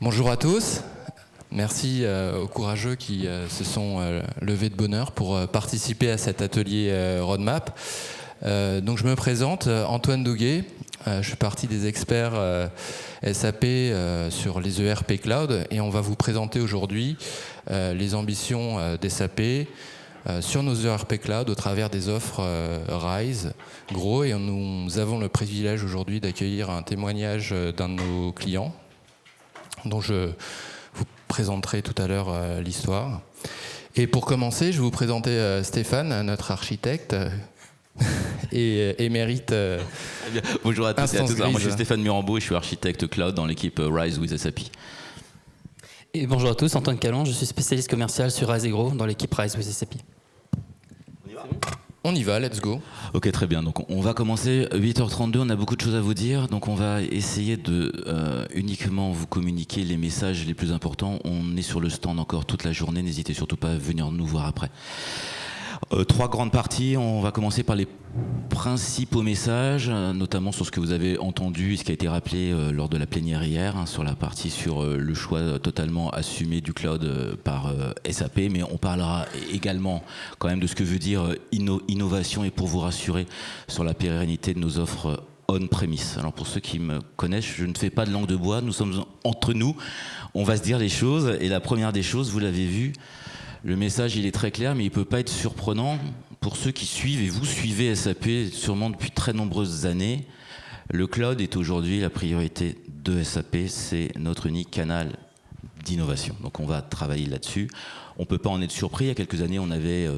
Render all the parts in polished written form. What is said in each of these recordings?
Bonjour à tous. Merci aux courageux qui se sont levés de bonne heure pour participer à cet atelier Roadmap. Donc je me présente, Antoine Douguet. Je fais partie des experts SAP sur les ERP Cloud et on va vous présenter aujourd'hui les ambitions d'SAP sur nos ERP Cloud au travers des offres RISE, Grow. Et nous avons le privilège aujourd'hui d'accueillir un témoignage d'un de nos clients, dont je vous présenterai tout à l'heure l'histoire. Et pour commencer, je vais vous présenter Stéphane, notre architecte et émérite. Bonjour à tous et à toutes. Alors, moi, je suis Stéphane Mirambeau et je suis architecte cloud dans l'équipe Rise with SAP. Et bonjour à tous, Antoine Calon, je suis spécialiste commercial sur Rise et Grow dans l'équipe Rise with SAP. On y va, let's go. Ok, très bien. Donc, on va commencer. 8h32, on a beaucoup de choses à vous dire. Donc, on va essayer de uniquement vous communiquer les messages les plus importants. On est sur le stand encore toute la journée. N'hésitez surtout pas à venir nous voir après. 3 grandes parties. On va commencer par les principaux messages, notamment sur ce que vous avez entendu et ce qui a été rappelé lors de la plénière hier, sur la partie sur le choix totalement assumé du cloud par SAP, mais on parlera également quand même de ce que veut dire innovation et pour vous rassurer sur la pérennité de nos offres on-premise. Alors pour ceux qui me connaissent, je ne fais pas de langue de bois, nous sommes entre nous, on va se dire les choses et la première des choses, vous l'avez vu, le message il est très clair mais il ne peut pas être surprenant pour ceux qui suivent et vous suivez SAP sûrement depuis très nombreuses années. Le cloud est aujourd'hui la priorité de SAP, c'est notre unique canal d'innovation. Donc on va travailler là-dessus. On ne peut pas en être surpris, il y a quelques années on avait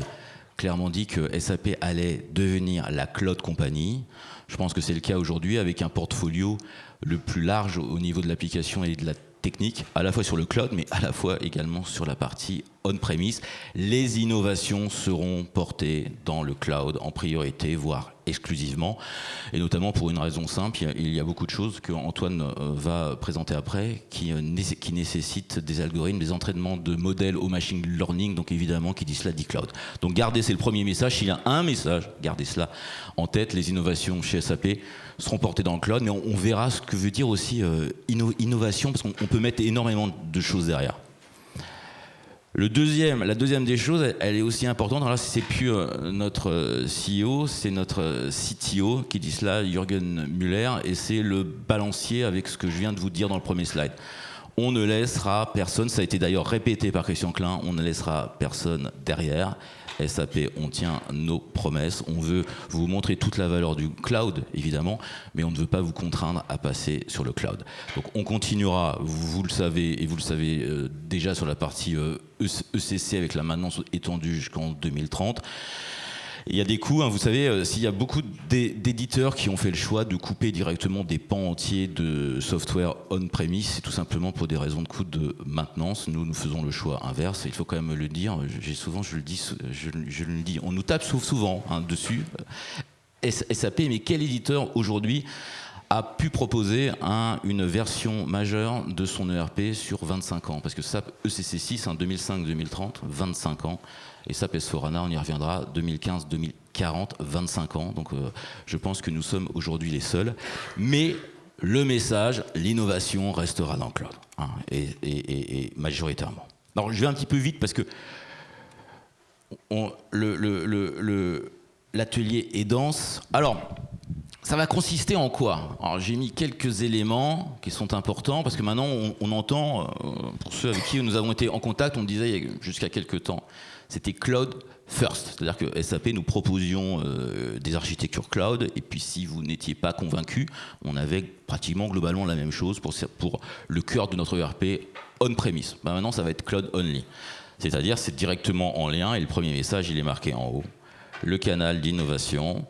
clairement dit que SAP allait devenir la cloud company. Je pense que c'est le cas aujourd'hui avec un portfolio le plus large au niveau de l'application et de la technique, à la fois sur le cloud, mais à la fois également sur la partie on-premise. Les innovations seront portées dans le cloud en priorité, voire exclusivement, et notamment pour une raison simple, il y a beaucoup de choses que Antoine va présenter après, qui nécessitent des algorithmes, des entraînements de modèles au machine learning, donc évidemment qui dit cela dit cloud. Donc gardez, c'est le premier message, s'il y a un message, gardez cela en tête, les innovations chez SAP seront portées dans le cloud, mais on verra ce que veut dire aussi innovation, parce qu'on peut mettre énormément de choses derrière. La deuxième des choses, elle est aussi importante. Alors là, c'est plus notre CEO, c'est notre CTO qui dit cela, Jürgen Müller, et c'est le balancier avec ce que je viens de vous dire dans le premier slide. On ne laissera personne, ça a été d'ailleurs répété par Christian Klein, on ne laissera personne derrière. SAP, on tient nos promesses, on veut vous montrer toute la valeur du cloud, évidemment, mais on ne veut pas vous contraindre à passer sur le cloud. Donc on continuera, vous le savez, et vous le savez déjà sur la partie ECC avec la maintenance étendue jusqu'en 2030. Il y a des coûts, vous savez, s'il y a beaucoup d'éditeurs qui ont fait le choix de couper directement des pans entiers de software on-premise, c'est tout simplement pour des raisons de coût de maintenance. Nous faisons le choix inverse, il faut quand même le dire, je le dis, on nous tape souvent dessus, SAP, mais quel éditeur aujourd'hui a pu proposer une version majeure de son ERP sur 25 ans? Parce que SAP ECC6, 2005-2030, 25 ans. Et SAP S/4HANA, on y reviendra, 2015-2040, 25 ans. Donc je pense que nous sommes aujourd'hui les seuls. Mais le message, l'innovation restera dans le cloud, et majoritairement. Alors je vais un petit peu vite parce que l'atelier est dense. Alors, ça va consister en quoi? Alors j'ai mis quelques éléments qui sont importants parce que maintenant on entend, pour ceux avec qui nous avons été en contact, on disait il y a jusqu'à quelques temps, c'était cloud first, c'est-à-dire que SAP nous proposions des architectures cloud et puis si vous n'étiez pas convaincu, on avait pratiquement globalement la même chose pour le cœur de notre ERP on-premise. Maintenant ça va être cloud only, c'est-à-dire c'est directement en lien et le premier message il est marqué en haut. Le canal d'innovation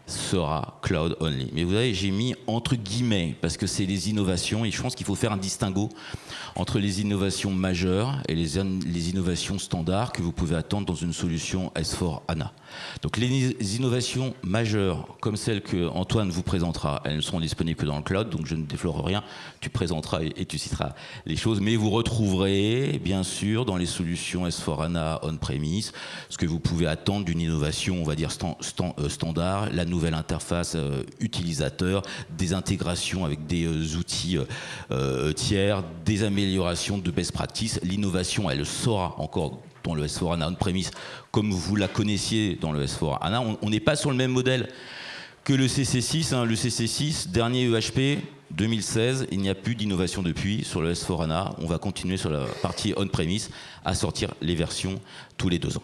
sera cloud only. Mais vous savez, j'ai mis entre guillemets, parce que c'est les innovations, et je pense qu'il faut faire un distinguo entre les innovations majeures et les innovations standards que vous pouvez attendre dans une solution S/4HANA. Donc les innovations majeures, comme celles que Antoine vous présentera, elles ne seront disponibles que dans le cloud, donc je ne déflore rien, tu présenteras et tu citeras les choses, mais vous retrouverez bien sûr dans les solutions S/4HANA on-premise ce que vous pouvez attendre d'une innovation, on va dire standard, la nouvelle interface utilisateur, des intégrations avec des outils tiers, des améliorations de best practice. L'innovation, elle sera encore dans le S4HANA on-premise, comme vous la connaissiez dans le S4HANA. On n'est pas sur le même modèle que le CC6. Le CC6, dernier EHP, 2016, il n'y a plus d'innovation depuis sur le S4HANA. On va continuer sur la partie on-premise à sortir les versions tous les 2 ans.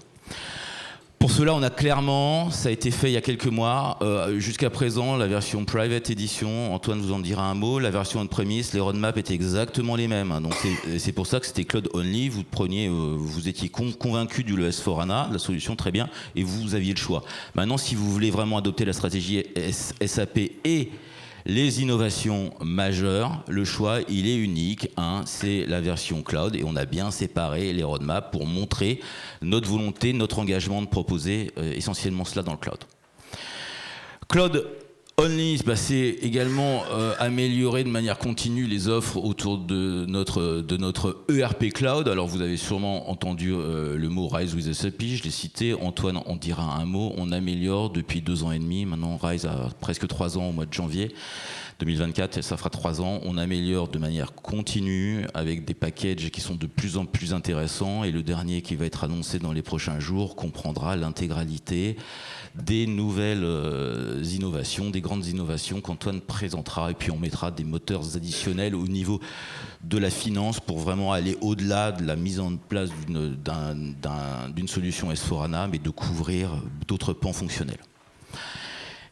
Pour cela, on a clairement, ça a été fait il y a quelques mois, jusqu'à présent, la version Private Edition, Antoine vous en dira un mot, la version on-premise, les roadmaps étaient exactement les mêmes. Donc c'est pour ça que c'était Cloud Only, vous étiez convaincu du S4HANA, la solution très bien, et vous aviez le choix. Maintenant, si vous voulez vraiment adopter la stratégie SAP et les innovations majeures, le choix, il est unique. C'est la version cloud et on a bien séparé les roadmaps pour montrer notre volonté, notre engagement de proposer essentiellement cela dans le cloud. Cloud Only, c'est également améliorer de manière continue les offres autour de notre ERP Cloud. Alors vous avez sûrement entendu le mot Rise with SAP, je l'ai cité, Antoine en dira un mot. On améliore depuis 2 ans et demi, maintenant Rise a presque 3 ans au mois de janvier 2024, ça fera 3 ans. On améliore de manière continue avec des packages qui sont de plus en plus intéressants et le dernier qui va être annoncé dans les prochains jours comprendra l'intégralité des nouvelles innovations, des grandes innovations qu'Antoine présentera et puis on mettra des moteurs additionnels au niveau de la finance pour vraiment aller au-delà de la mise en place d'une solution S4HANA mais de couvrir d'autres pans fonctionnels.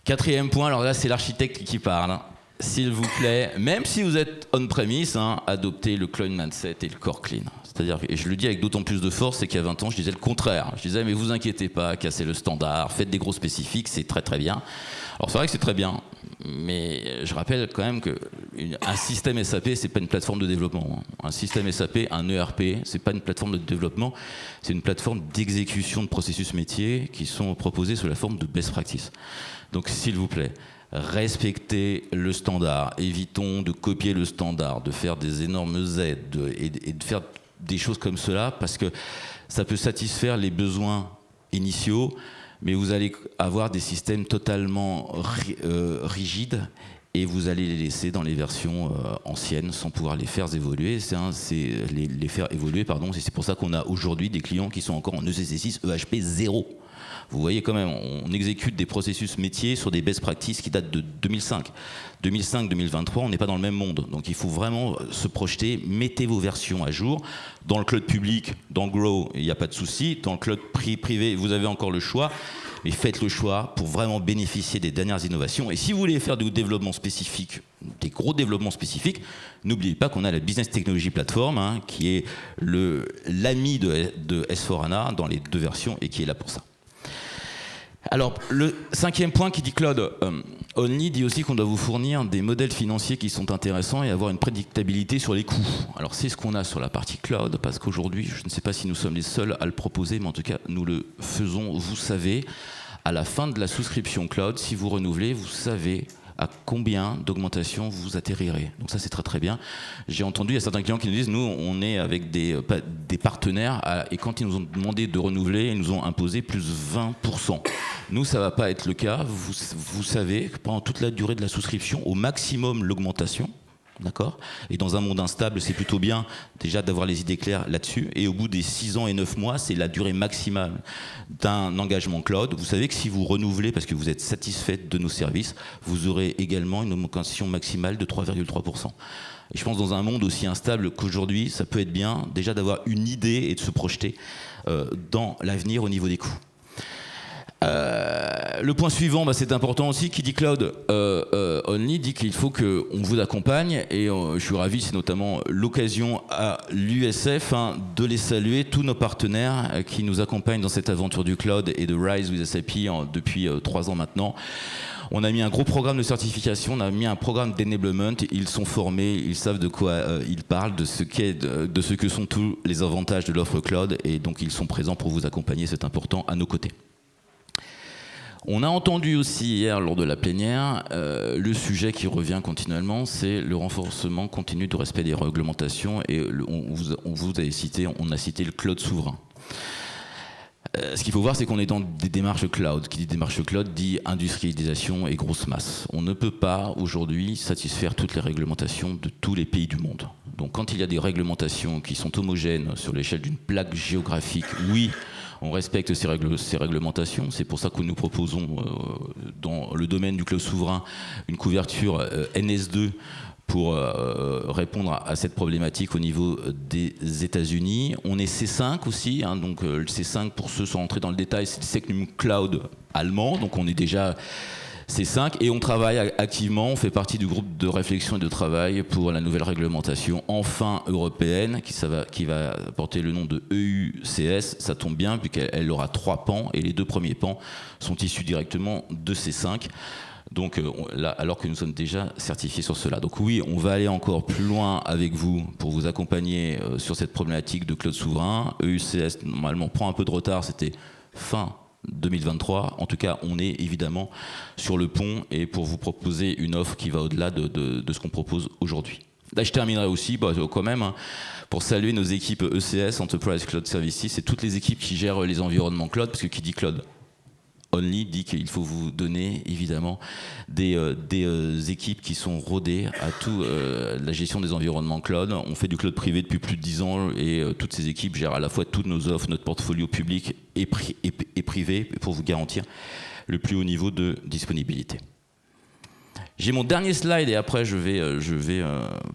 4e point, alors là c'est l'architecte qui parle. S'il vous plaît, même si vous êtes on-premise, adoptez le clone mindset et le core clean. C'est-à-dire, et je le dis avec d'autant plus de force, c'est qu'il y a 20 ans, je disais le contraire. Je disais, mais vous inquiétez pas, cassez le standard, faites des gros spécifiques, c'est très très bien. Alors c'est vrai que c'est très bien, mais je rappelle quand même qu'un système SAP, c'est pas une plateforme de développement. Un système SAP, un ERP, c'est pas une plateforme de développement, c'est une plateforme d'exécution de processus métiers qui sont proposés sous la forme de best practice. Donc s'il vous plaît, respectez le standard, évitons de copier le standard, de faire des énormes aides et de faire des choses comme cela parce que ça peut satisfaire les besoins initiaux, mais vous allez avoir des systèmes totalement rigides et vous allez les laisser dans les versions anciennes sans pouvoir les faire évoluer. Les faire évoluer, pardon. C'est pour ça qu'on a aujourd'hui des clients qui sont encore en ECC6 EHP 0. Vous voyez quand même, on exécute des processus métiers sur des best practices qui datent de 2005. 2005-2023, on n'est pas dans le même monde. Donc il faut vraiment se projeter, mettez vos versions à jour. Dans le cloud public, dans Grow, il n'y a pas de souci. Dans le cloud privé, vous avez encore le choix. Mais faites le choix pour vraiment bénéficier des dernières innovations. Et si vous voulez faire du développement spécifique, des gros développements spécifiques, n'oubliez pas qu'on a la Business Technology Platform, qui est l'ami de S4HANA dans les 2 versions et qui est là pour ça. Alors, le 5e point qui dit Cloud Only dit aussi qu'on doit vous fournir des modèles financiers qui sont intéressants et avoir une prédictabilité sur les coûts. Alors, c'est ce qu'on a sur la partie Cloud, parce qu'aujourd'hui, je ne sais pas si nous sommes les seuls à le proposer, mais en tout cas, nous le faisons. Vous savez, à la fin de la souscription Cloud, si vous renouvelez, vous savez à combien d'augmentation vous atterrirez. Donc ça, c'est très très bien. J'ai entendu, il y a certains clients qui nous disent, nous, on est avec des partenaires, et quand ils nous ont demandé de renouveler, ils nous ont imposé plus 20%. Nous, ça ne va pas être le cas. Vous savez que pendant toute la durée de la souscription, au maximum l'augmentation, d'accord ? Et dans un monde instable, c'est plutôt bien déjà d'avoir les idées claires là-dessus. Et au bout des 6 ans et 9 mois, c'est la durée maximale d'un engagement cloud. Vous savez que si vous renouvelez parce que vous êtes satisfait de nos services, vous aurez également une augmentation maximale de 3,3%. Et je pense dans un monde aussi instable qu'aujourd'hui, ça peut être bien déjà d'avoir une idée et de se projeter dans l'avenir au niveau des coûts. Le point suivant, c'est important aussi, qui dit Cloud Only dit qu'il faut qu'on vous accompagne et je suis ravi, c'est notamment l'occasion à l'USF de les saluer, tous nos partenaires qui nous accompagnent dans cette aventure du Cloud et de Rise with SAP depuis 3 ans maintenant. On a mis un gros programme de certification, on a mis un programme d'enablement, ils sont formés, ils savent de quoi ils parlent, de ce que sont tous les avantages de l'offre Cloud et donc ils sont présents pour vous accompagner, c'est important, à nos côtés. On a entendu aussi hier lors de la plénière le sujet qui revient continuellement, c'est le renforcement continu du respect des réglementations et on a cité le cloud souverain. Ce qu'il faut voir, c'est qu'on est dans des démarches cloud. Qui dit démarche cloud dit industrialisation et grosse masse. On ne peut pas aujourd'hui satisfaire toutes les réglementations de tous les pays du monde. Donc quand il y a des réglementations qui sont homogènes sur l'échelle d'une plaque géographique, oui, on respecte ces réglementations. C'est pour ça que nous proposons dans le domaine du cloud souverain une couverture NS2 pour répondre à cette problématique au niveau des États-Unis. On est C5 aussi, hein, donc le C5, pour ceux sans rentrer dans le détail, c'est le Secnum Cloud allemand, donc on est déjà C5 et on travaille activement, on fait partie du groupe de réflexion et de travail pour la nouvelle réglementation enfin européenne qui va porter le nom de EUCS. Ça tombe bien puisqu'elle aura 3 pans et les 2 premiers pans sont issus directement de C5. Donc là, alors que nous sommes déjà certifiés sur cela. Donc oui, on va aller encore plus loin avec vous pour vous accompagner sur cette problématique de cloud souverain. EUCS, normalement, prend un peu de retard, c'était fin 2023. En tout cas, on est évidemment sur le pont et pour vous proposer une offre qui va au-delà de ce qu'on propose aujourd'hui. Là, je terminerai aussi, quand même, hein, pour saluer nos équipes ECS, Enterprise Cloud Services, c'est toutes les équipes qui gèrent les environnements cloud, parce que qui dit cloud Only dit qu'il faut vous donner évidemment des équipes qui sont rodées à tout la gestion des environnements cloud. On fait du cloud privé depuis plus de 10 ans et toutes ces équipes gèrent à la fois toutes nos offres, notre portfolio public et privé pour vous garantir le plus haut niveau de disponibilité. J'ai mon dernier slide et après je vais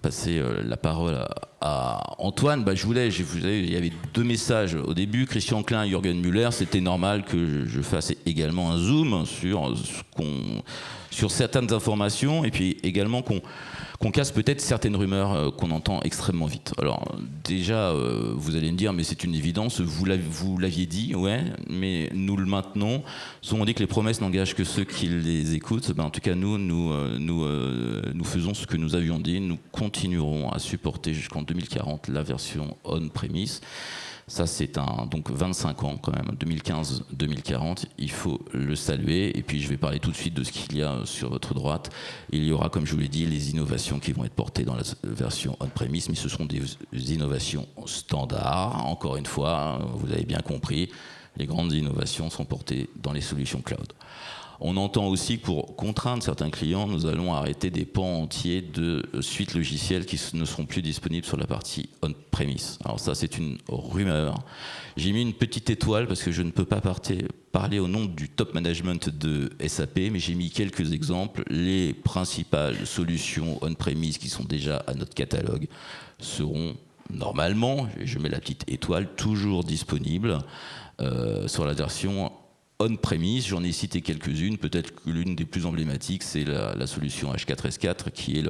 passer la parole à Antoine. Il y avait 2 messages au début, Christian Klein et Jürgen Müller. C'était normal que je fasse également un zoom sur certaines informations et puis également qu'on casse peut-être certaines rumeurs qu'on entend extrêmement vite. Alors déjà, vous allez me dire, mais c'est une évidence, vous l'aviez dit, ouais, mais nous le maintenons. Souvent on dit que les promesses n'engagent que ceux qui les écoutent. En tout cas, nous faisons ce que nous avions dit. Nous continuerons à supporter jusqu'en 2040 la version on-premise. Ça, c'est donc 25 ans quand même, 2015-2040, il faut le saluer. Et puis je vais parler tout de suite de ce qu'il y a sur votre droite. Il y aura, comme je vous l'ai dit, les innovations qui vont être portées dans la version on-premise, mais ce seront des innovations standards. Encore une fois, vous avez bien compris, les grandes innovations sont portées dans les solutions cloud. On entend aussi que pour contraindre certains clients, nous allons arrêter des pans entiers de suites logicielles qui ne seront plus disponibles sur la partie on-premise. Alors ça, c'est une rumeur. J'ai mis une petite étoile parce que je ne peux pas parler au nom du top management de SAP, mais j'ai mis quelques exemples. Les principales solutions on-premise qui sont déjà à notre catalogue seront normalement, je mets la petite étoile, toujours disponibles sur la version on-premise. J'en ai cité quelques-unes, peut-être que l'une des plus emblématiques, c'est la solution H4S4, qui est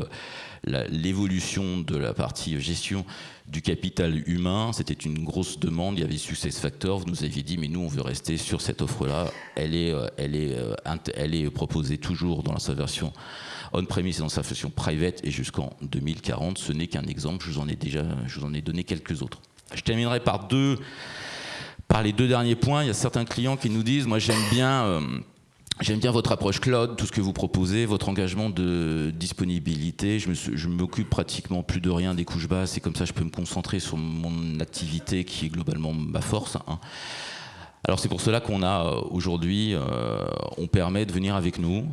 l'évolution de la partie gestion du capital humain. C'était une grosse demande, il y avait SuccessFactors, vous nous aviez dit, mais nous on veut rester sur cette offre-là. Elle est proposée toujours dans sa version on-premise et dans sa version private et jusqu'en 2040. Ce n'est qu'un exemple, je vous en ai donné quelques autres. Je terminerai par les 2 derniers points. Il y a certains clients qui nous disent, moi j'aime bien votre approche cloud, tout ce que vous proposez, votre engagement de disponibilité. Je m'occupe pratiquement plus de rien des couches basses et comme ça je peux me concentrer sur mon activité qui est globalement ma force. Hein. Alors c'est pour cela qu'on a aujourd'hui, on permet de venir avec nous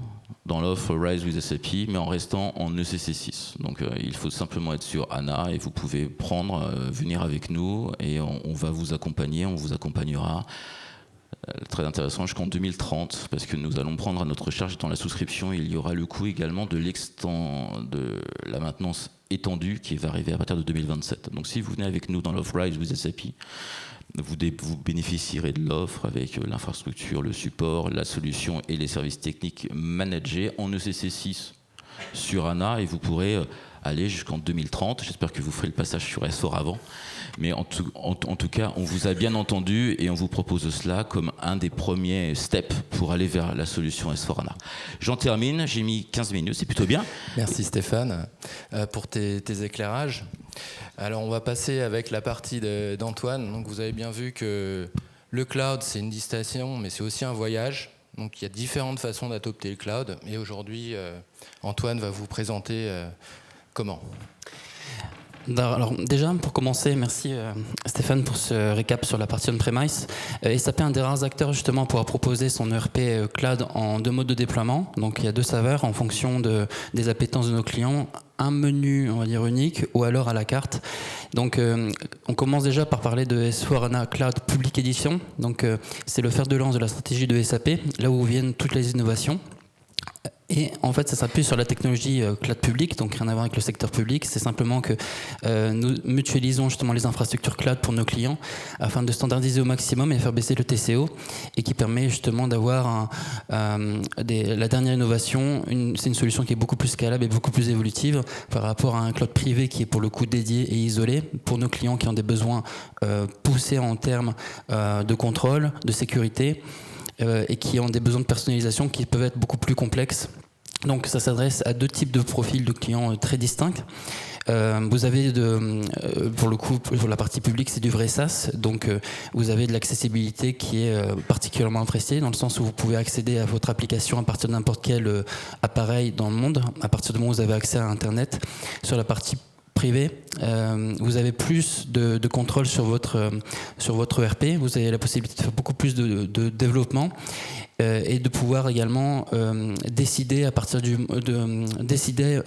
dans l'offre Rise with SAP, mais en restant en ECC6. Donc il faut simplement être sur ANA et vous pouvez venir avec nous et on va vous accompagner, on vous accompagnera. Très intéressant, jusqu'en 2030, parce que nous allons prendre à notre charge dans la souscription, il y aura le coût également de la maintenance étendue qui va arriver à partir de 2027. Donc si vous venez avec nous dans l'offre Rise with SAP, vous bénéficierez de l'offre avec l'infrastructure, le support, la solution et les services techniques managés en ECC6 sur ANA et vous pourrez aller jusqu'en 2030. J'espère que vous ferez le passage sur S4 avant. Mais en tout cas, on vous a bien entendu et on vous propose cela comme un des premiers steps pour aller vers la solution S4 ANA. J'en termine, j'ai mis 15 minutes, c'est plutôt bien. Merci Stéphane pour tes éclairages. Alors on va passer avec la partie d'Antoine. Donc vous avez bien vu que le cloud c'est une destination mais c'est aussi un voyage. Donc il y a différentes façons d'adopter le cloud et aujourd'hui Antoine va vous présenter comment. Alors déjà, pour commencer, merci Stéphane pour ce récap sur la partie on-premise. SAP est un des rares acteurs justement à pouvoir proposer son ERP cloud en 2 modes de déploiement. Donc il y a 2 saveurs en fonction des appétences de nos clients. Un menu, on va dire, unique, ou alors à la carte. Donc on commence déjà par parler de S/4HANA Cloud Public Edition. Donc c'est le fer de lance de la stratégie de SAP, là où viennent toutes les innovations. Et en fait, ça s'appuie sur la technologie cloud public, donc rien à voir avec le secteur public. C'est simplement que nous mutualisons justement les infrastructures cloud pour nos clients afin de standardiser au maximum et faire baisser le TCO, et qui permet justement d'avoir la dernière innovation. C'est une solution qui est beaucoup plus scalable et beaucoup plus évolutive par rapport à un cloud privé qui est pour le coup dédié et isolé pour nos clients qui ont des besoins poussés en termes de contrôle, de sécurité, et qui ont des besoins de personnalisation qui peuvent être beaucoup plus complexes. Donc ça s'adresse à 2 types de profils de clients très distincts. Vous avez pour le coup, pour la partie publique, c'est du vrai SaaS, donc vous avez de l'accessibilité qui est particulièrement appréciée, dans le sens où vous pouvez accéder à votre application à partir de n'importe quel appareil dans le monde, à partir du moment où vous avez accès à Internet. Sur la partie privé, vous avez plus de contrôle sur votre ERP, vous avez la possibilité de faire beaucoup plus de développement et de pouvoir également décider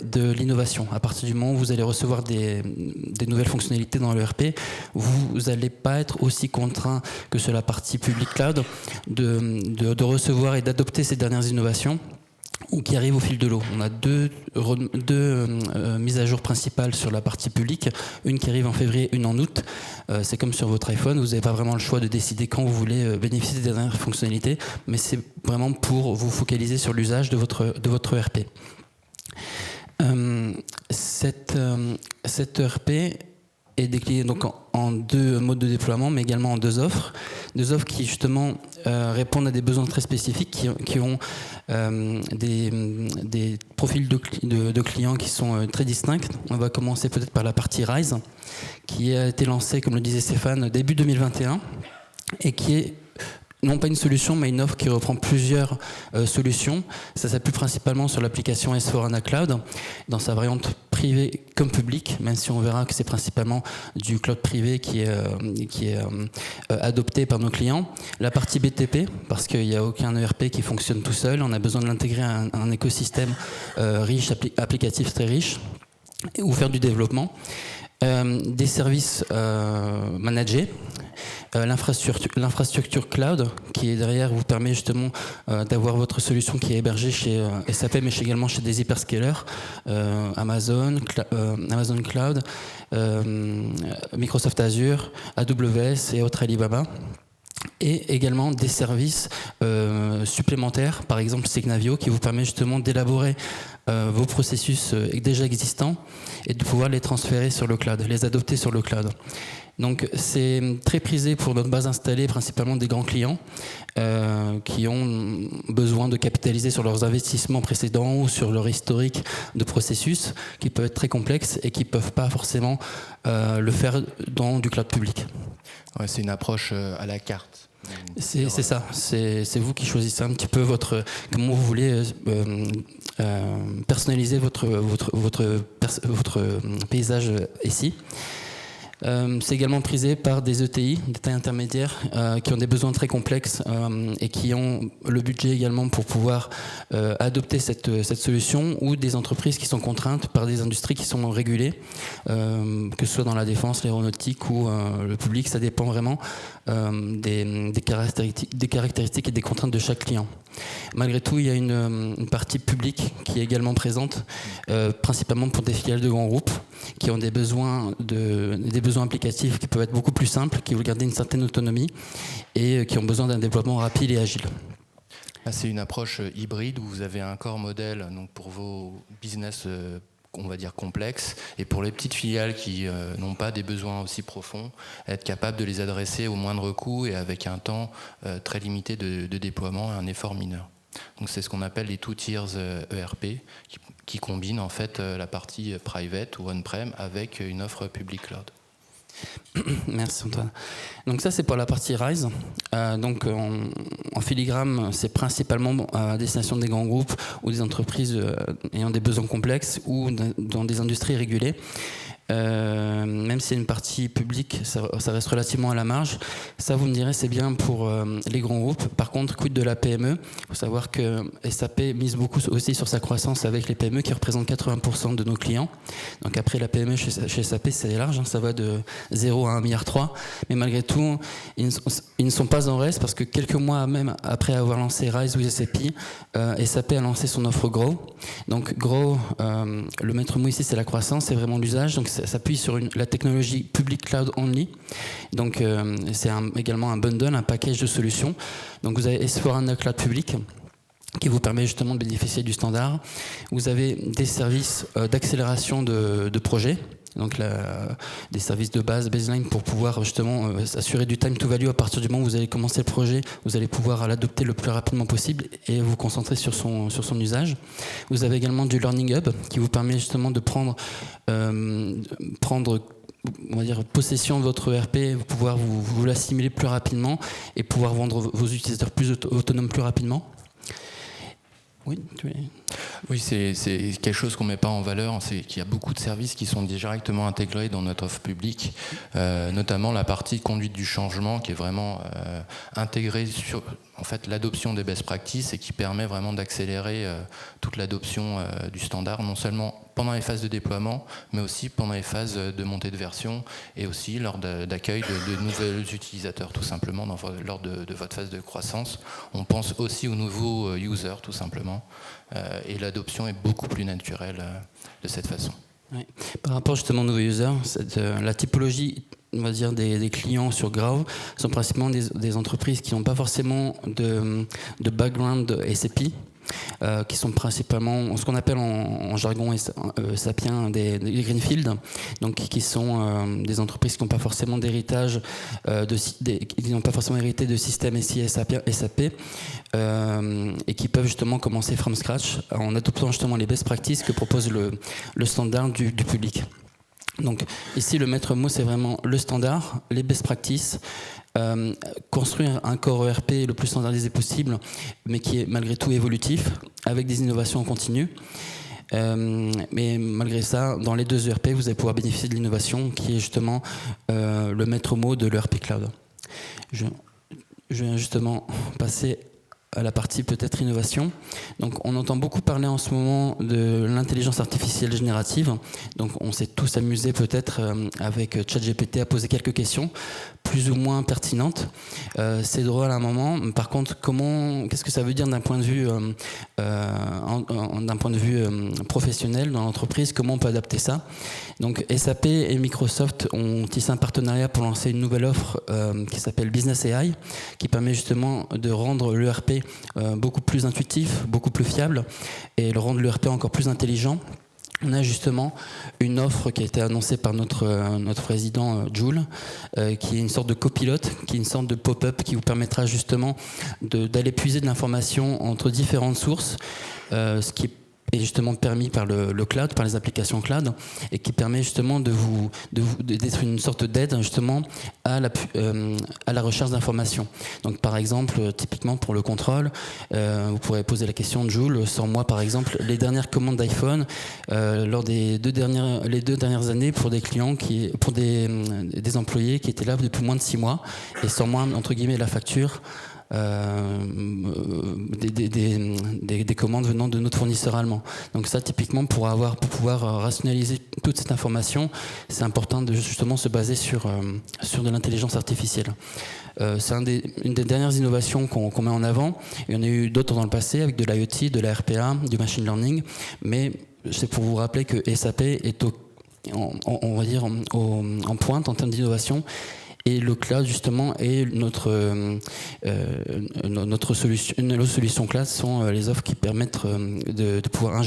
de l'innovation. À partir du moment où vous allez recevoir des nouvelles fonctionnalités dans l'ERP, vous n'allez pas être aussi contraint que sur la partie public cloud de recevoir et d'adopter ces dernières innovations, ou qui arrivent au fil de l'eau. On a deux mises à jour principales sur la partie publique, une qui arrive en février, une en août. C'est comme sur votre iPhone, vous n'avez pas vraiment le choix de décider quand vous voulez bénéficier des dernières fonctionnalités, mais c'est vraiment pour vous focaliser sur l'usage de votre ERP. Cette ERP est déclinée donc en 2 modes de déploiement, mais également en 2 offres. 2 offres qui justement répondent à des besoins très spécifiques, qui ont des profils de clients qui sont très distincts. On va commencer peut-être par la partie Rise, qui a été lancée, comme le disait Stéphane, début 2021, et qui est non pas une solution, mais une offre qui reprend plusieurs solutions. Ça s'appuie principalement sur l'application S/4HANA Cloud, dans sa variante privée comme publique, même si on verra que c'est principalement du cloud privé qui est adopté par nos clients. La partie BTP, parce qu'il n'y a aucun ERP qui fonctionne tout seul, on a besoin de l'intégrer à un écosystème riche, applicatif très riche, ou faire du développement. Des services managés, l'infrastructure cloud qui est derrière vous permet justement d'avoir votre solution qui est hébergée chez SAP, mais également chez des hyperscalers, Amazon Cloud, Microsoft Azure, AWS et autres Alibaba. Et également des services supplémentaires, par exemple Signavio, qui vous permet justement d'élaborer vos processus déjà existants et de pouvoir les transférer sur le cloud, les adopter sur le cloud. Donc c'est très prisé pour notre base installée, principalement des grands clients qui ont besoin de capitaliser sur leurs investissements précédents ou sur leur historique de processus qui peuvent être très complexes et qui ne peuvent pas forcément le faire dans du cloud public. Ouais, c'est une approche à la carte. C'est ça, c'est vous qui choisissez un petit peu comment vous voulez personnaliser votre paysage ici. C'est également prisé par des ETI, des tailles intermédiaires, qui ont des besoins très complexes et qui ont le budget également pour pouvoir adopter cette solution, ou des entreprises qui sont contraintes par des industries qui sont régulées, que ce soit dans la défense, l'aéronautique ou le public. Ça dépend vraiment des caractéristiques et des contraintes de chaque client. Malgré tout, il y a une partie publique qui est également présente, principalement pour des filiales de grands groupes qui ont des besoins applicatifs qui peuvent être beaucoup plus simples, qui veulent garder une certaine autonomie et qui ont besoin d'un développement rapide et agile. C'est une approche hybride où vous avez un corps modèle donc pour vos business on va dire complexes, et pour les petites filiales qui n'ont pas des besoins aussi profonds, être capable de les adresser au moindre coût et avec un temps très limité de déploiement et un effort mineur. Donc c'est ce qu'on appelle les 2 tiers ERP qui combinent en fait la partie private ou on-prem avec une offre public cloud. Merci Antoine. Donc ça c'est pour la partie Rise. Donc en filigrane, c'est principalement à destination des grands groupes ou des entreprises ayant des besoins complexes ou dans des industries régulées. même si c'est une partie publique, ça reste relativement à la marge. Ça, vous me direz, c'est bien pour les grands groupes. Par contre, quid de la PME? Il faut savoir que SAP mise beaucoup aussi sur sa croissance avec les PME qui représentent 80% de nos clients. Donc après, la PME chez SAP, c'est large, hein, ça va de 0 à 1,3 milliard. Mais malgré tout, ils ne sont pas en reste parce que quelques mois même après avoir lancé Rise with SAP, SAP a lancé son offre Grow. Donc Grow, le maître mot ici, c'est la croissance, c'est vraiment l'usage. Donc ça s'appuie sur la technologie public cloud only. Donc c'est également un bundle, un package de solutions. Donc vous avez S4HANA Cloud Public qui vous permet justement de bénéficier du standard. Vous avez des services d'accélération de projets. Donc des services de base, baseline, pour pouvoir justement assurer du time to value à partir du moment où vous allez commencer le projet, vous allez pouvoir l'adopter le plus rapidement possible et vous concentrer sur son usage. Vous avez également du Learning Hub qui vous permet justement de prendre on va dire possession de votre ERP, pouvoir vous l'assimiler plus rapidement et pouvoir vendre vos utilisateurs plus autonomes plus rapidement. Oui, c'est quelque chose qu'on ne met pas en valeur, c'est qu'il y a beaucoup de services qui sont directement intégrés dans notre offre publique, notamment la partie conduite du changement qui est vraiment intégrée sur en fait, l'adoption des best practices et qui permet vraiment d'accélérer toute l'adoption du standard, non seulement pendant les phases de déploiement, mais aussi pendant les phases de montée de version et aussi lors d'accueil de nouveaux utilisateurs, tout simplement, lors de votre phase de croissance. On pense aussi aux nouveaux users, tout simplement, et l'adoption est beaucoup plus naturelle de cette façon. Oui. Par rapport justement aux nouveaux users, la typologie, on va dire, des clients sur Grow sont principalement des entreprises qui n'ont pas forcément de background SAP, qui sont principalement ce qu'on appelle en jargon sapien des greenfield, donc qui sont des entreprises qui n'ont pas forcément d'héritage, qui n'ont pas forcément hérité de système SI SAP, et qui peuvent justement commencer from scratch en adoptant justement les best practices que propose le standard du public. Donc ici le maître mot c'est vraiment le standard, les best practices, construire un corps ERP le plus standardisé possible mais qui est malgré tout évolutif avec des innovations en continu. Mais malgré ça, dans les deux ERP vous allez pouvoir bénéficier de l'innovation qui est justement le maître mot de l'ERP Cloud. Je viens justement passer à la partie peut-être innovation. Donc on entend beaucoup parler en ce moment de l'intelligence artificielle générative. Donc on s'est tous amusés peut-être avec ChatGPT à poser quelques questions plus ou moins pertinentes. C'est drôle à un moment. Par contre, qu'est-ce que ça veut dire d'un point de vue professionnel dans l'entreprise? Comment on peut adapter ça? Donc SAP et Microsoft ont tissé un partenariat pour lancer une nouvelle offre qui s'appelle Business AI, qui permet justement de rendre l'ERP beaucoup plus intuitif, beaucoup plus fiable et le rendre l'ERP encore plus intelligent. On a justement une offre qui a été annoncée par notre président Joule, qui est une sorte de copilote, qui est une sorte de pop-up qui vous permettra justement d'aller puiser de l'information entre différentes sources, ce qui est justement permis par le cloud, par les applications cloud, et qui permet justement d'être une sorte d'aide justement à la recherche d'informations. Donc par exemple, typiquement pour le contrôle, vous pourrez poser la question de Joule, sans moi par exemple, les dernières commandes d'iPhone lors des deux dernières années pour des clients pour des employés qui étaient là depuis moins de 6 mois, et sans moi entre guillemets la facture. Des commandes venant de notre fournisseur allemand. Donc ça, typiquement, pour pouvoir rationaliser toute cette information, c'est important de justement se baser sur de l'intelligence artificielle. C'est une des dernières innovations qu'on met en avant. Il y en a eu d'autres dans le passé avec de l'IoT, de la RPA, du machine learning, mais c'est pour vous rappeler que SAP est on va dire en pointe en termes d'innovation. Et le cloud, justement, est notre solution. Nos solutions cloud sont les offres qui permettent de pouvoir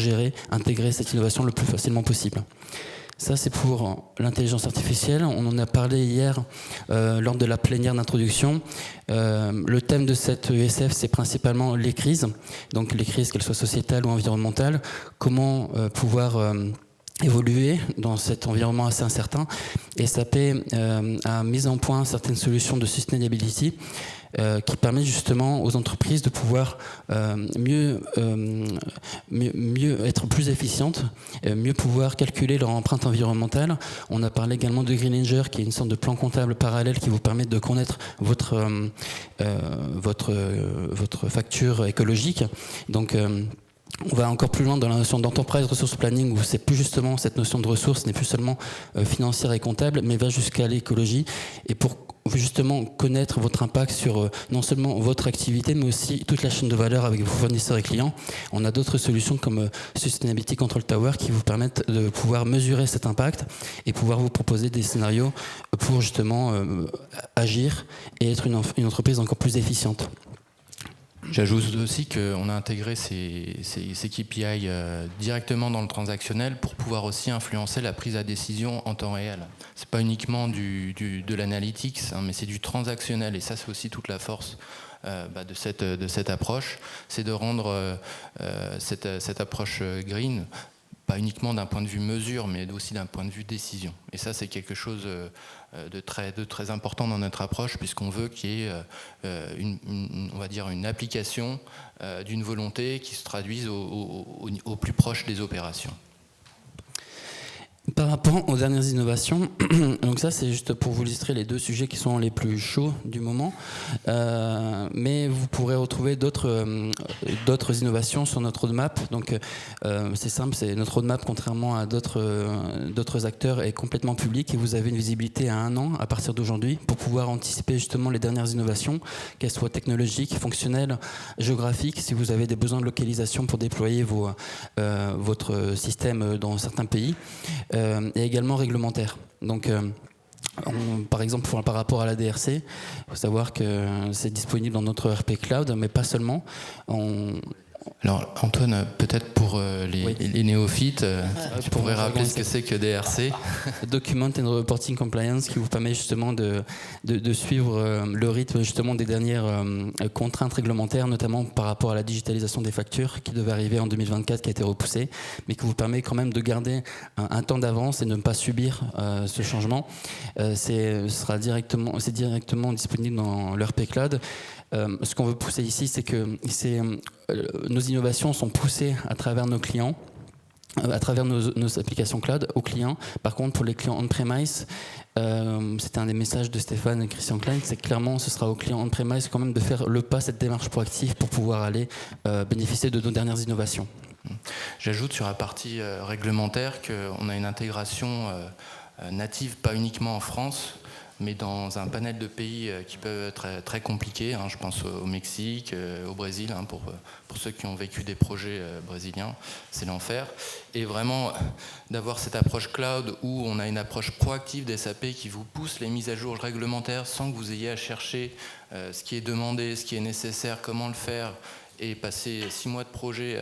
intégrer cette innovation le plus facilement possible. Ça, c'est pour l'intelligence artificielle. On en a parlé hier lors de la plénière d'introduction. Le thème de cette ESF, c'est principalement les crises. Donc les crises, qu'elles soient sociétales ou environnementales. Comment pouvoir évoluer dans cet environnement assez incertain. Et SAP a mis en point certaines solutions de sustainability qui permettent justement aux entreprises de pouvoir mieux être plus efficientes, mieux pouvoir calculer leur empreinte environnementale. On a parlé également de Greenanger, qui est une sorte de plan comptable parallèle qui vous permet de connaître votre facture écologique. Donc on va encore plus loin dans la notion d'enterprise resource planning, où c'est plus justement cette notion de ressources n'est plus seulement financière et comptable, mais va jusqu'à l'écologie. Et pour justement connaître votre impact sur non seulement votre activité, mais aussi toute la chaîne de valeur avec vos fournisseurs et clients, on a d'autres solutions comme Sustainability Control Tower qui vous permettent de pouvoir mesurer cet impact et pouvoir vous proposer des scénarios pour justement agir et être une entreprise encore plus efficiente. J'ajoute aussi qu'on a intégré ces KPI directement dans le transactionnel pour pouvoir aussi influencer la prise de décision en temps réel. C'est pas uniquement de l'analytics, hein, mais c'est du transactionnel, et ça c'est aussi toute la force de cette approche, c'est de rendre cette approche green pas uniquement d'un point de vue mesure, mais aussi d'un point de vue décision. Et ça, c'est quelque chose de très important dans notre approche, puisqu'on veut qu'il y ait on va dire une application d'une volonté qui se traduise au plus proche des opérations. Par rapport aux dernières innovations, donc ça c'est juste pour vous illustrer les deux sujets qui sont les plus chauds du moment, mais vous pourrez retrouver d'autres innovations sur notre roadmap. Donc c'est simple, c'est notre roadmap, contrairement à d'autres acteurs, est complètement public et vous avez une visibilité à 1 an à partir d'aujourd'hui pour pouvoir anticiper justement les dernières innovations, qu'elles soient technologiques, fonctionnelles, géographiques, si vous avez des besoins de localisation pour déployer votre système dans certains pays. Et également réglementaire. Donc, par exemple, par rapport à la DRC, il faut savoir que c'est disponible dans notre ERP Cloud, mais pas seulement. Alors Antoine, peut-être pour les néophytes, tu pourrais rappeler ce que c'est que DRC. Document and Reporting Compliance, qui vous permet justement de suivre le rythme justement des dernières contraintes réglementaires, notamment par rapport à la digitalisation des factures qui devait arriver en 2024, qui a été repoussée, mais qui vous permet quand même de garder un temps d'avance et de ne pas subir ce changement. C'est directement disponible dans l'ERP Cloud. Ce qu'on veut pousser ici, c'est que nos innovations sont poussées à travers nos clients, à travers nos applications cloud aux clients. Par contre, pour les clients on-premise, c'était un des messages de Stéphane et Christian Klein, c'est que clairement ce sera aux clients on-premise quand même de faire le pas, cette démarche proactive pour pouvoir aller bénéficier de nos dernières innovations. J'ajoute sur la partie réglementaire qu'on a une intégration native, pas uniquement en France, mais dans un panel de pays qui peuvent être très compliqués. Je pense au Mexique, au Brésil, pour ceux qui ont vécu des projets brésiliens, c'est l'enfer. Et vraiment, d'avoir cette approche cloud où on a une approche proactive des SAP qui vous pousse les mises à jour réglementaires sans que vous ayez à chercher ce qui est demandé, ce qui est nécessaire, comment le faire, et passer 6 mois de projet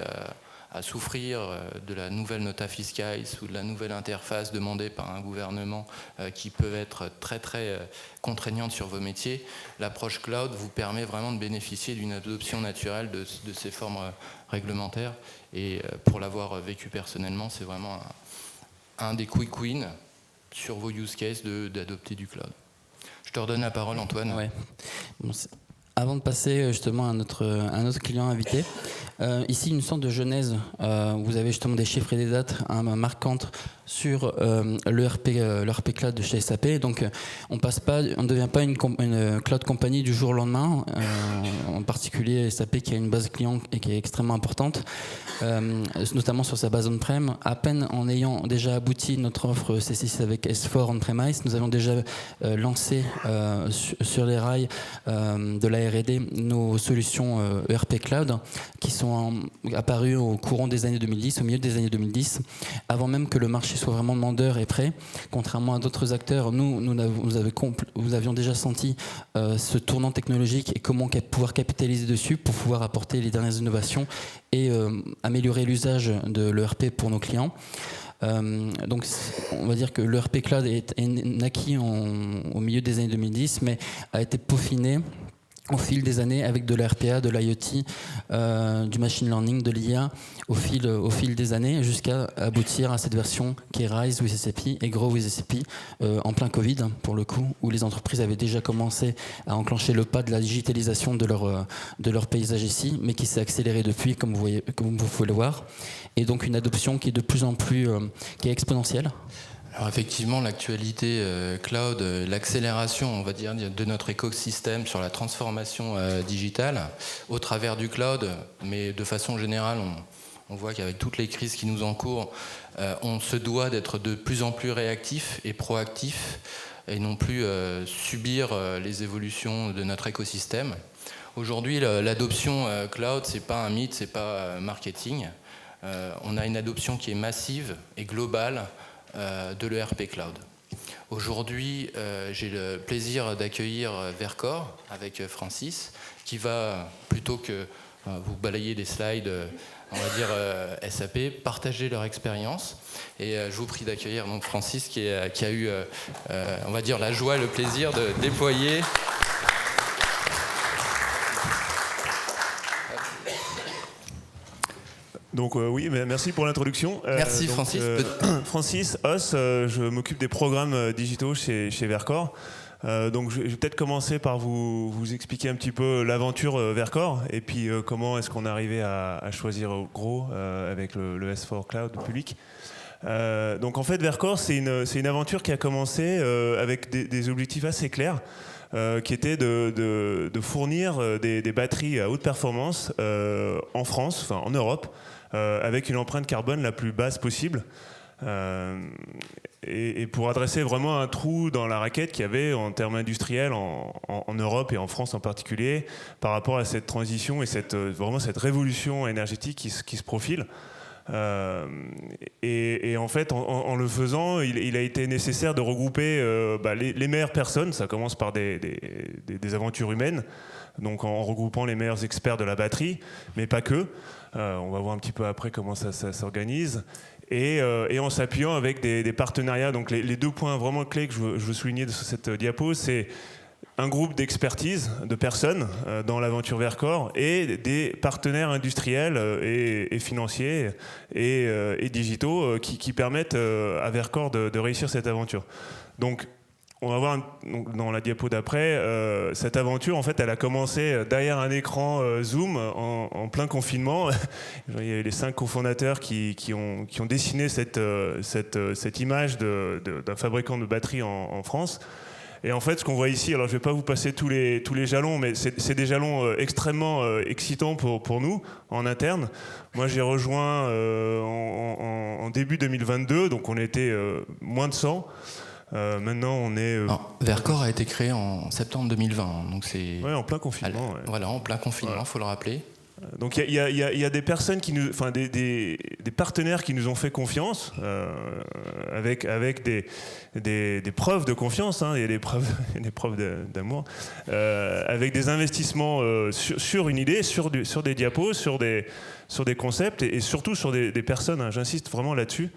à souffrir de la nouvelle nota fiscalis ou de la nouvelle interface demandée par un gouvernement qui peut être très contraignante sur vos métiers. L'approche cloud vous permet vraiment de bénéficier d'une adoption naturelle de ces formes réglementaires, et pour l'avoir vécu personnellement, c'est vraiment un des quick wins sur vos use cases d'adopter du cloud. Je te redonne la parole, Antoine. Ouais. Bon, avant de passer justement à notre client invité, ici une sorte de genèse, vous avez justement des chiffres et des dates marquantes sur l'ERP Cloud de chez SAP. Donc on ne devient pas une cloud company du jour au lendemain, en particulier SAP qui a une base client et qui est extrêmement importante, notamment sur sa base on-prem. À peine en ayant déjà abouti notre offre C6 avec S4 on-premise, nous avons déjà lancé sur les rails de la R&D nos solutions ERP Cloud qui sont apparues au courant des années 2010, au milieu des années 2010, avant même que le marché soit vraiment demandeur et prêt. Contrairement à d'autres acteurs, nous avions déjà senti ce tournant technologique et comment pouvoir capitaliser dessus pour pouvoir apporter les dernières innovations et améliorer l'usage de l'ERP pour nos clients. Donc on va dire que l'ERP Cloud est naquit au milieu des années 2010, mais a été peaufiné au fil des années avec de la RPA, de l'IoT, du machine learning, de l'IA, au fil des années, jusqu'à aboutir à cette version qui est Rise with SAP et Grow with SAP, en plein Covid, pour le coup, où les entreprises avaient déjà commencé à enclencher le pas de la digitalisation de leur paysage ici, mais qui s'est accéléré depuis, comme vous pouvez le voir, et donc une adoption qui est de plus en plus qui est exponentielle. Alors effectivement, l'actualité cloud, l'accélération, on va dire, de notre écosystème sur la transformation digitale au travers du cloud, mais de façon générale, on voit qu'avec toutes les crises qui nous encourent, on se doit d'être de plus en plus réactif et proactif et non plus subir les évolutions de notre écosystème. Aujourd'hui, l'adoption cloud, c'est pas un mythe, c'est pas marketing. On a une adoption qui est massive et globale de l'ERP Cloud. Aujourd'hui, j'ai le plaisir d'accueillir Vercor avec Francis, qui va, plutôt que vous balayer des slides, on va dire SAP, partager leur expérience. Et je vous prie d'accueillir donc Francis qui a eu, on va dire, la joie et le plaisir de déployer. Donc oui, merci pour l'introduction. Merci donc, Francis. Francis Os, je m'occupe des programmes digitaux chez Vercor. Donc je vais peut-être commencer par vous expliquer un petit peu l'aventure Vercor et puis comment est-ce qu'on est arrivé à choisir Grow avec le S4 Cloud public. Donc en fait Vercor c'est une aventure qui a commencé avec des objectifs assez clairs. Qui était de fournir des batteries à haute performance en France, enfin en Europe, avec une empreinte carbone la plus basse possible. Et pour adresser vraiment un trou dans la raquette qu'il y avait en termes industriels en Europe et en France en particulier par rapport à cette transition et vraiment cette révolution énergétique qui se profile. Et en fait, en le faisant, il a été nécessaire de regrouper les meilleures personnes. Ça commence par des aventures humaines, donc en regroupant les meilleurs experts de la batterie, mais pas que. On va voir un petit peu après comment ça s'organise. Et en s'appuyant avec des partenariats. Donc les deux points vraiment clés que je veux souligner sur cette diapo, c'est un groupe d'expertise de personnes dans l'aventure Vercor et des partenaires industriels et financiers et digitaux qui permettent à Vercor de réussir cette aventure. Donc on va voir dans la diapo d'après, cette aventure, en fait, elle a commencé derrière un écran Zoom en plein confinement. Il y a eu les 5 cofondateurs qui ont dessiné cette image d'un fabricant de batteries en France. Et en fait, ce qu'on voit ici, alors je ne vais pas vous passer tous les jalons, mais c'est des jalons extrêmement excitants pour nous, en interne. Moi, j'ai rejoint en début 2022, donc on était moins de 100. Maintenant, on est... Vercor a été créé en septembre 2020, donc c'est... Oui, en plein confinement. Ouais. Voilà, en plein confinement, il faut le rappeler. Donc il y a des personnes des partenaires qui nous ont fait confiance avec des preuves de confiance, hein, il y a des preuves d'amour, avec des investissements sur une idée, sur des diapos, sur des concepts et surtout sur des personnes. Hein, j'insiste vraiment là-dessus.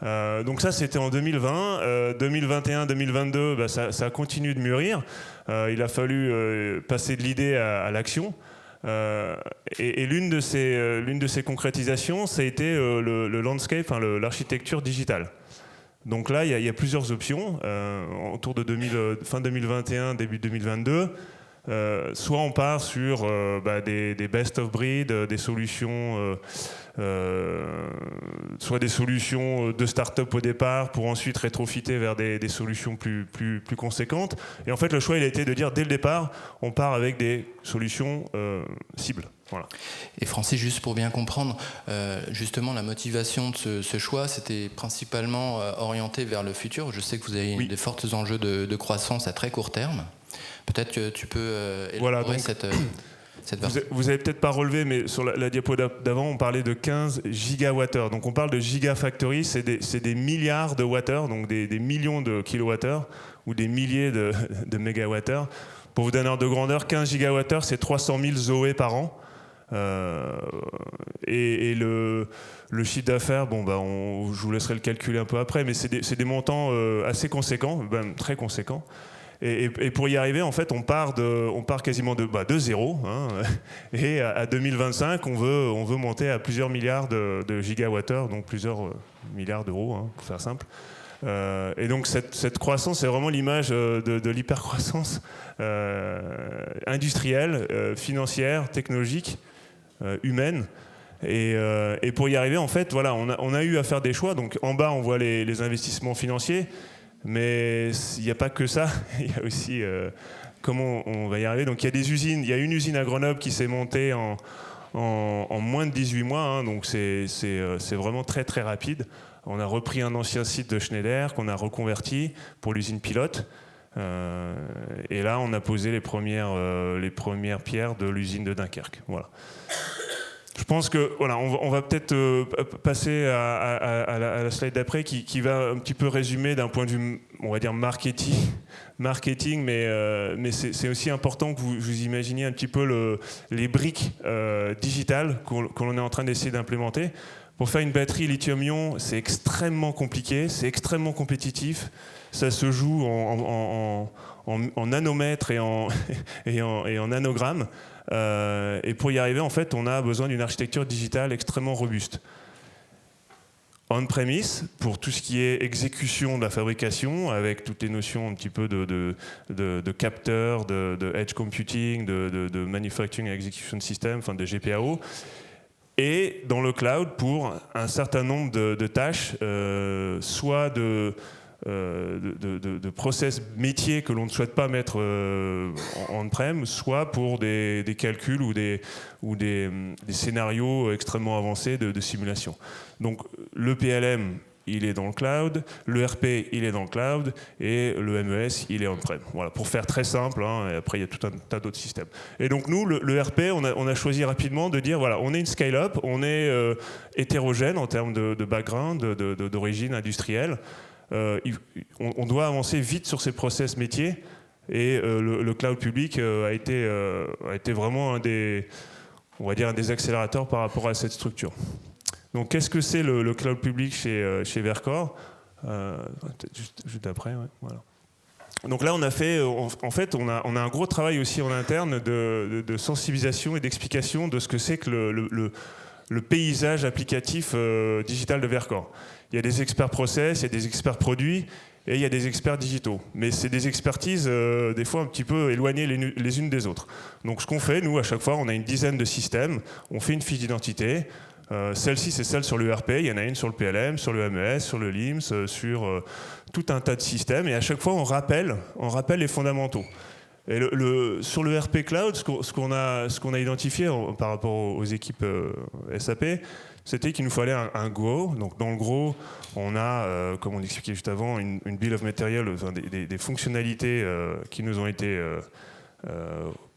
Donc ça c'était en 2020, 2021, 2022, ça a continué de mûrir. Il a fallu passer de l'idée à l'action. Et l'une de ces concrétisations, ça a été le landscape, l'architecture digitale. Donc là, il y a plusieurs options autour de fin 2021, début 2022. Soit on part sur des best of breed, des solutions, soit des solutions de start-up au départ pour ensuite rétrofiter vers des solutions plus conséquentes. Et en fait, le choix il a été de dire dès le départ, on part avec des solutions cibles. Voilà. Et Francis, juste pour bien comprendre, justement la motivation de ce choix, c'était principalement orienté vers le futur. Je sais que vous avez des forts enjeux de croissance à très court terme. Peut-être que tu peux élaborer voilà, donc, cette version. Vous avez peut-être pas relevé, mais sur la diapo d'avant, on parlait de 15 gigawattheures. Donc on parle de gigafactory, c'est des milliards de wattheures, donc des millions de kilowattheures ou des milliers de mégawattheures. Pour vous donner un ordre de grandeur, 15 gigawattheures, c'est 300 000 Zoé par an. Et le chiffre d'affaires, je vous laisserai le calculer un peu après, mais c'est des montants assez conséquents, très conséquents. Et pour y arriver, en fait, on part quasiment de zéro. Hein, et à 2025, on veut monter à plusieurs milliards de gigawattheures, donc plusieurs milliards d'euros, hein, pour faire simple. Et donc cette croissance, c'est vraiment l'image de l'hypercroissance industrielle, financière, technologique, humaine. Et pour y arriver, en fait, voilà, on a eu à faire des choix. Donc en bas, on voit les investissements financiers. Mais il n'y a pas que ça, il y a aussi comment on va y arriver. Donc il y a des usines, il y a une usine à Grenoble qui s'est montée en moins de 18 mois, hein, donc c'est vraiment très très rapide. On a repris un ancien site de Schneider qu'on a reconverti pour l'usine pilote. Et là, on a posé les premières pierres de l'usine de Dunkerque. Voilà. Je pense que voilà, on va peut-être passer à la slide d'après qui va un petit peu résumer d'un point de vue, on va dire marketing, mais c'est aussi important que vous imaginiez un petit peu les briques digitales qu'on est en train d'essayer d'implémenter. Pour faire une batterie lithium-ion, c'est extrêmement compliqué, c'est extrêmement compétitif, ça se joue en nanomètres et en nanogrammes. Et pour y arriver, en fait, on a besoin d'une architecture digitale extrêmement robuste. On-premise, pour tout ce qui est exécution de la fabrication, avec toutes les notions un petit peu de capteurs, de edge computing, de manufacturing execution system, enfin de GPAO. Et dans le cloud, pour un certain nombre de tâches, soit de process métiers que l'on ne souhaite pas mettre en on-prem, soit pour des calculs ou des scénarios extrêmement avancés de simulation. Donc le PLM, il est dans le cloud, le RP, il est dans le cloud, et le MES, il est on-prem. Voilà, pour faire très simple, hein, et après il y a tout un tas d'autres systèmes. Et donc nous, le RP, on a choisi rapidement de dire, voilà, on est une scale-up, on est hétérogène en termes de background, d'origine industrielle. On doit avancer vite sur ces process métiers, et le cloud public a été vraiment un des accélérateurs par rapport à cette structure. Donc qu'est-ce que c'est le cloud public chez Verkor? Juste après, ouais, voilà. Donc là, on a fait, en fait, on a un gros travail aussi en interne de sensibilisation et d'explication de ce que c'est que le paysage applicatif digital de Verkor. Il y a des experts process, il y a des experts produits, et il y a des experts digitaux. Mais c'est des expertises des fois un petit peu éloignées les unes des autres. Donc ce qu'on fait, nous, à chaque fois, on a une dizaine de systèmes, on fait une fiche d'identité. Celle-ci, c'est celle sur l'ERP, il y en a une sur le PLM, sur le MES, sur le LIMS, sur tout un tas de systèmes. Et à chaque fois, on rappelle les fondamentaux. Et sur le RP Cloud, ce qu'on a identifié par rapport aux équipes SAP, c'était qu'il nous fallait un GROW. Donc dans le GROW, on a, comme on expliquait juste avant, une bill of material, enfin des fonctionnalités qui nous ont été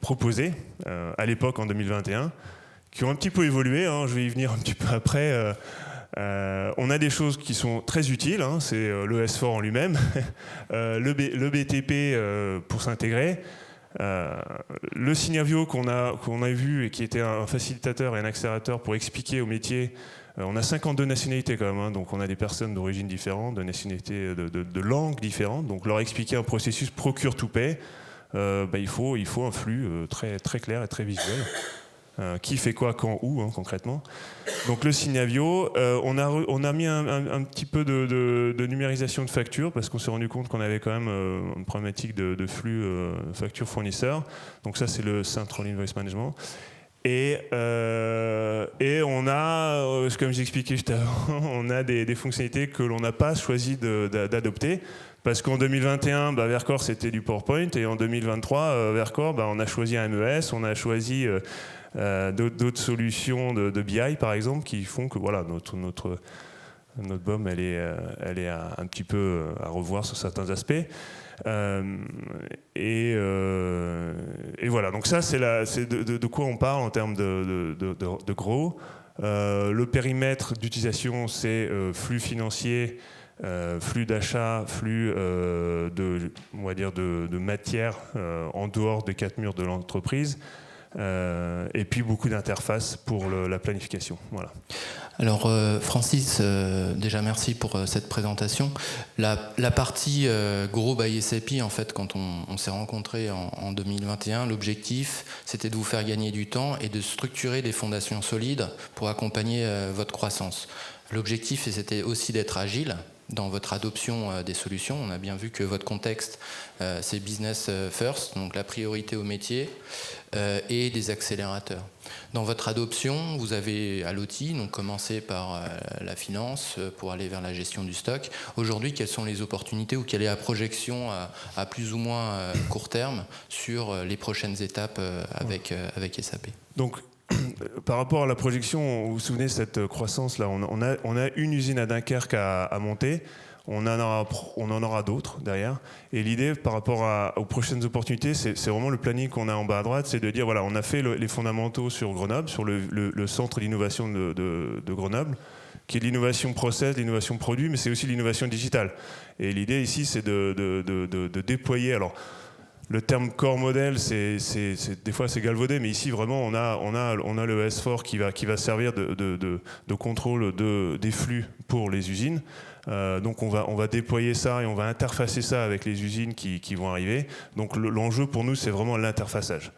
proposées à l'époque, en 2021, qui ont un petit peu évolué, hein, je vais y venir un petit peu après. On a des choses qui sont très utiles, hein, c'est le S4 en lui-même, le BTP pour s'intégrer, le Signavio qu'on a vu et qui était un facilitateur et un accélérateur pour expliquer au métier. On a 52 nationalités quand même, hein, donc on a des personnes d'origine différente, de nationalités, de langues différentes, donc leur expliquer un processus procure to pay, il faut un flux très, très clair et très visuel. Qui fait quoi, quand, où, hein, concrètement. Donc le Signavio, on a mis un petit peu de numérisation de factures parce qu'on s'est rendu compte qu'on avait quand même une problématique de flux factures fournisseurs. Donc ça, c'est le Central Invoice Management. Et on a, comme j'expliquais juste avant, on a des fonctionnalités que l'on n'a pas choisi d'adopter. Parce qu'en 2021, Verkor, c'était du PowerPoint. Et en 2023, Verkor, on a choisi un MES, on a choisi d'autres solutions de BI, par exemple, qui font que voilà, notre BOM, elle est un petit peu à revoir sur certains aspects. Et voilà, donc ça, c'est de quoi on parle en termes de gros. Le périmètre d'utilisation, c'est flux financier, flux d'achat, flux on va dire de matière en dehors des 4 murs de l'entreprise. et puis beaucoup d'interfaces pour la planification. Voilà. Alors Francis, déjà merci pour cette présentation. La partie Grow by SAP, en fait, quand on s'est rencontrés en 2021, l'objectif c'était de vous faire gagner du temps et de structurer des fondations solides pour accompagner votre croissance. L'objectif c'était aussi d'être agile dans votre adoption des solutions. On a bien vu que votre contexte, c'est business first, donc la priorité au métier, et des accélérateurs. Dans votre adoption, vous avez à l'outil, donc commencé par la finance pour aller vers la gestion du stock. Aujourd'hui, quelles sont les opportunités ou quelle est la projection à plus ou moins court terme sur les prochaines étapes avec SAP? Donc, par rapport à la projection, vous vous souvenez de cette croissance-là, on a une usine à Dunkerque à monter, on en aura d'autres derrière. Et l'idée par rapport aux prochaines opportunités, c'est vraiment le planning qu'on a en bas à droite, c'est de dire, voilà, on a fait les fondamentaux sur Grenoble, sur le centre d'innovation de Grenoble, qui est l'innovation process, l'innovation produit, mais c'est aussi l'innovation digitale. Et l'idée ici, c'est de déployer... Alors, le terme corps modèle, des fois c'est galvaudé, mais ici vraiment on a le S4 qui va servir de contrôle des flux pour les usines. Donc on va déployer ça et on va interfacer ça avec les usines qui vont arriver. Donc l'enjeu pour nous c'est vraiment l'interfaçage.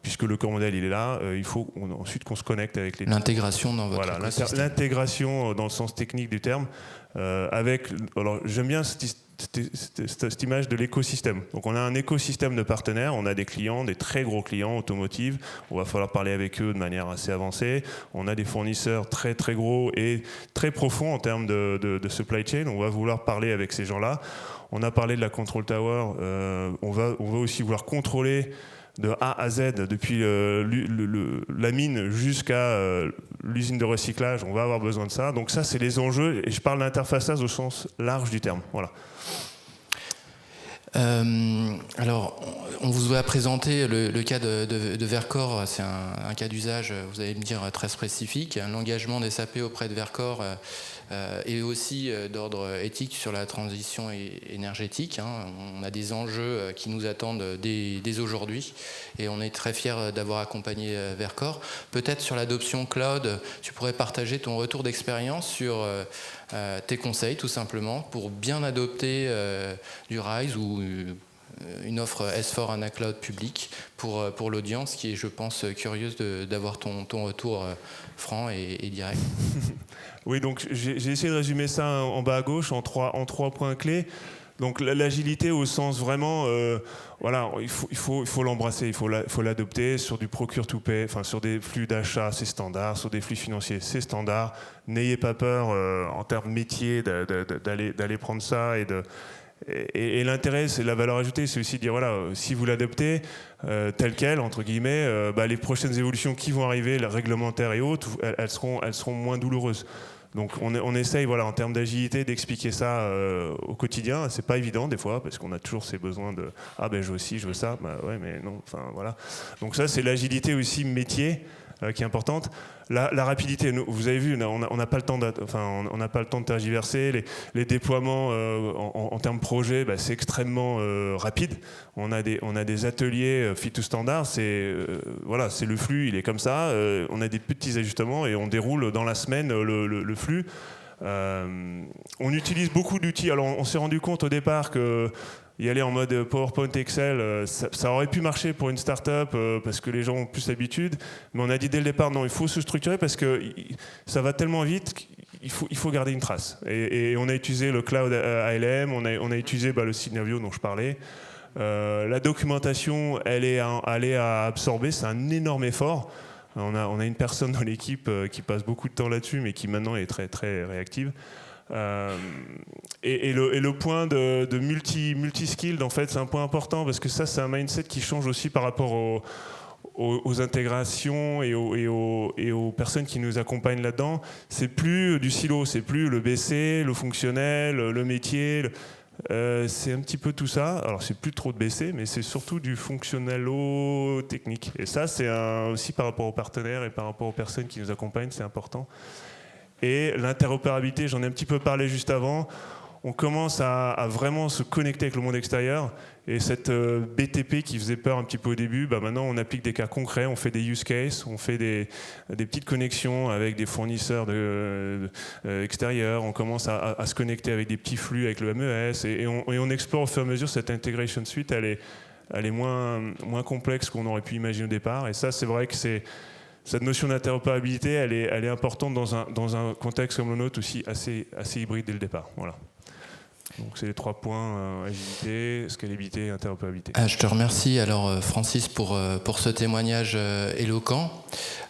Puisque le corps modèle il est là, il faut ensuite qu'on se connecte avec les... L'intégration dans votre écosystème. L'intégration dans le sens technique du terme, alors j'aime bien cette image de l'écosystème. Donc on a un écosystème de partenaires, on a des clients, des très gros clients automotive, on va falloir parler avec eux de manière assez avancée, on a des fournisseurs très très gros et très profonds en termes de supply chain, on va vouloir parler avec ces gens-là. On a parlé de la control tower, on va aussi vouloir contrôler de A à Z, depuis la mine jusqu'à l'usine de recyclage, on va avoir besoin de ça. Donc ça, c'est les enjeux, et je parle d'interfaçage au sens large du terme. Voilà. Alors, on vous a présenté le cas de Vercor, c'est un cas d'usage, vous allez me dire, très spécifique. L'engagement des SAP auprès de Vercor et aussi d'ordre éthique sur la transition énergétique. On a des enjeux qui nous attendent dès aujourd'hui et on est très fiers d'avoir accompagné Vercor. Peut-être sur l'adoption cloud, tu pourrais partager ton retour d'expérience sur tes conseils tout simplement pour bien adopter du RISE ou une offre S4 HANA Cloud public pour l'audience qui est, je pense, curieuse d'avoir ton retour franc et direct. Oui, donc j'ai essayé de résumer ça en bas à gauche en trois points clés. Donc l'agilité au sens vraiment, voilà, il faut l'embrasser, il faut l'adopter sur du procure to pay, enfin sur des flux d'achat, c'est standard, sur des flux financiers, c'est standard. N'ayez pas peur en termes métier d'aller prendre ça et l'intérêt, c'est la valeur ajoutée, c'est aussi de dire voilà, si vous l'adoptez tel quel entre guillemets, les prochaines évolutions qui vont arriver, les réglementaires et autres, elles seront moins douloureuses. Donc on essaye voilà, en termes d'agilité d'expliquer ça au quotidien. C'est pas évident des fois parce qu'on a toujours ces besoins de je veux ça, ouais mais non, enfin voilà. Donc ça c'est l'agilité aussi métier qui est importante. La rapidité, vous avez vu, on n'a pas le temps de tergiverser. Les déploiements en termes projet, c'est extrêmement rapide. On a des ateliers fit to standard. Voilà, c'est le flux, il est comme ça. On a des petits ajustements et on déroule dans la semaine le flux. On utilise beaucoup d'outils. Alors on s'est rendu compte au départ que y aller en mode PowerPoint, Excel, ça aurait pu marcher pour une start-up parce que les gens ont plus l'habitude. Mais on a dit dès le départ, non, il faut se structurer parce que ça va tellement vite qu'il faut garder une trace. Et on a utilisé le cloud ALM, on a utilisé le Synovio dont je parlais. La documentation, elle est à absorber, c'est un énorme effort. On a une personne dans l'équipe qui passe beaucoup de temps là-dessus, mais qui maintenant est très, très réactive. Et le point de multi-skilled, en fait, c'est un point important parce que ça, c'est un mindset qui change aussi par rapport aux intégrations et aux personnes qui nous accompagnent là-dedans. C'est plus du silo, c'est plus le BC, le fonctionnel, le métier. C'est un petit peu tout ça. Alors, c'est plus trop de BC, mais c'est surtout du fonctionnel-technique. Et ça, c'est aussi par rapport aux partenaires et par rapport aux personnes qui nous accompagnent, c'est important. Et l'interopérabilité, j'en ai un petit peu parlé juste avant. on commence à vraiment se connecter avec le monde extérieur. Et cette BTP qui faisait peur un petit peu au début, maintenant on applique des cas concrets, on fait des use cases, on fait des petites connexions avec des fournisseurs extérieurs, on commence à se connecter avec des petits flux avec le MES et on explore au fur et à mesure cette integration suite, elle est moins complexe qu'on aurait pu imaginer au départ. Et ça, c'est vrai que cette notion d'interopérabilité, elle est importante dans un contexte comme le nôtre aussi assez hybride dès le départ. Voilà. Donc c'est les 3 points, agilité, scalabilité et interopérabilité. Je te remercie alors Francis pour ce témoignage éloquent.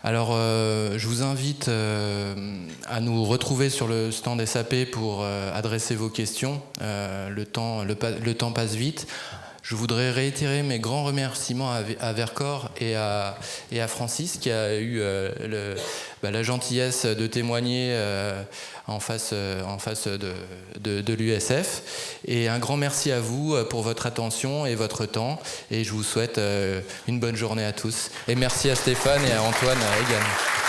Alors je vous invite à nous retrouver sur le stand SAP pour adresser vos questions. Le temps passe vite. Je voudrais réitérer mes grands remerciements à Vercors et à Francis qui a eu la gentillesse de témoigner en face de l'USF. Et un grand merci à vous pour votre attention et votre temps. Et je vous souhaite une bonne journée à tous. Et merci à Stéphane et à Antoine également.